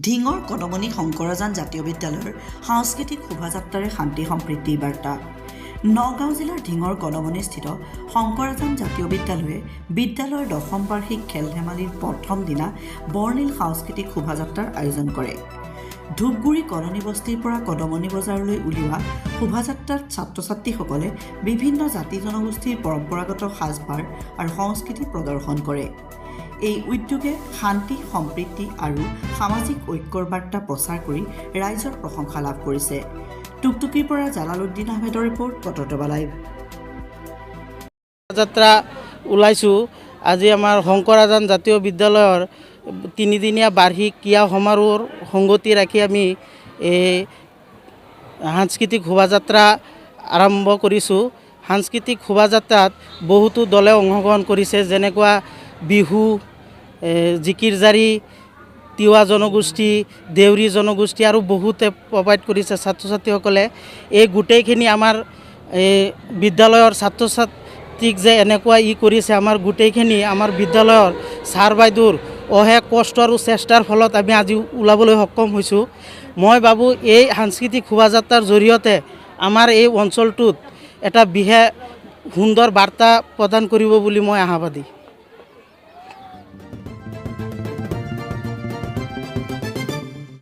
ঢিঙৰ কদমনী শংকৰাজান জাতীয় বিদ্যালয়ৰ সাংস্কৃতিক শোভাযাত্ৰাৰে শান্তি সম্প্ৰীতিৰ বাৰ্তা। নগাঁও জিলাৰ ঢিঙৰ কদমনীস্থিত শংকৰাজান জাতীয় বিদ্যালয়ে বিদ্যালয়ৰ 10ম বাৰ্ষিক খেল ধেমালিৰ প্ৰথম দিনা বৰ্ণিল সাংস্কৃতিক শোভাযাত্ৰাৰ আয়োজন কৰে। ধূপগুৰি কলনী বস্তিৰ পৰা কদমনী বজাৰলৈ উলিওৱা শোভাযাত্ৰাত ছাত্ৰ ছাত্ৰীসকলে বিভিন্ন জাতি জনগোষ্ঠীৰ পৰম্পৰাগত সাজপাৰ আৰু সংস্কৃতি প্ৰদৰ্শন কৰে। এই উদ্যোগে শান্তি সম্প্ৰীতি আৰু সামাজিক ঐক্যৰ বাৰ্তা প্ৰচাৰ কৰি ৰাইজৰ প্ৰশংসা লাভ কৰিছে। টুকটুকিৰ পৰা জালালুদ্দিন আহমেদৰ ৰিপৰ্ট কটৰতবা লাইভ। যাত্ৰা ওলাইছোঁ আজি আমাৰ শংকৰাজান জাতীয় বিদ্যালয়ৰ 3দিনীয়া বাৰ্ষিক ক্ৰীড়া সমাৰোহৰ সংগতি ৰাখি আমি এই সাংস্কৃতিক শোভাযাত্ৰা আৰম্ভ কৰিছোঁ। সাংস্কৃতিক শোভাযাত্ৰাত বহুতো দলে অংশগ্ৰহণ কৰিছে, যেনেকুৱা বিহু, জিকিৰজাৰী, তিৱা জনগোষ্ঠী, দেউৰী জনগোষ্ঠী আৰু বহুতে প্ৰভাইড কৰিছে ছাত্ৰ ছাত্ৰীসকলে। এই গোটেইখিনি আমাৰ বিদ্যালয়ৰ ছাত্ৰ ছাত্ৰীক যে এনেকুৱা কৰিছে, আমাৰ গোটেইখিনি আমাৰ বিদ্যালয়ৰ ছাৰ বাইদেউৰ অশেষ কষ্ট আৰু চেষ্টাৰ ফলত আমি আজি ওলাবলৈ সক্ষম হৈছোঁ। মই ভাবোঁ এই সাংস্কৃতিক শোভাযাত্ৰাৰ জৰিয়তে আমাৰ এই অঞ্চলটোত এটা বিশেষ সুন্দৰ বাৰ্তা প্ৰদান কৰিব বুলি মই আশাবাদী।